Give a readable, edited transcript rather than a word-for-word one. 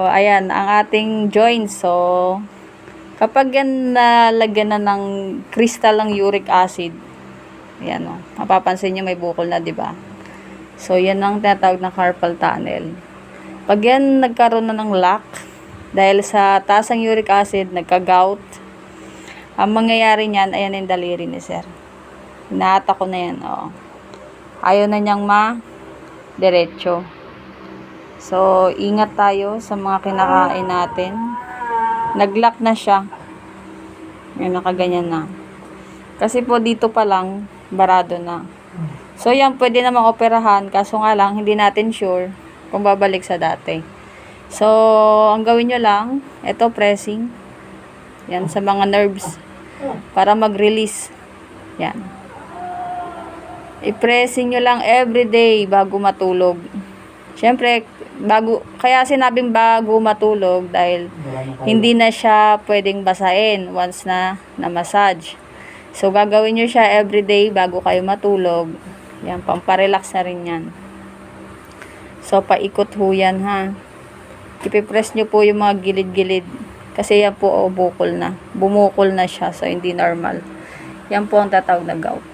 ayan, ang ating joints. So, kapag yan nalagyan na ng crystal ng uric acid, ayan o, mapapansin nyo may bukol na, di ba? So, yan ang tinatawag na carpal tunnel. Pag yan nagkaroon na ng lock, dahil sa taas ng uric acid, nagka-gout, ang mangyayari niyan, ayan yung daliri ni sir. Hinahata ko na yan, o. Ayaw na niyang ma-diretso. So, ingat tayo sa mga kinakain natin. Nag-lock na siya. Yan, nakaganyan na. Kasi po dito pa lang, barado na. So, yan, pwede namang operahan. Kaso nga lang, hindi natin sure kung babalik sa dati. So, ang gawin nyo lang, ito pressing. Yan, sa mga nerves. Para mag-release. Yan. I-pressing nyo lang everyday bago matulog. Siyempre, kaya sinabing bago matulog dahil hindi na siya pwedeng basahin once na massage. So, gagawin nyo siya everyday bago kayo matulog. Yan, pamparelax na rin yan. So, paikot ho yan, ha. Ipipress nyo po yung mga gilid-gilid. Kasi yan po, bumukol na siya. So, hindi normal. Yan po ang tatawag na gout.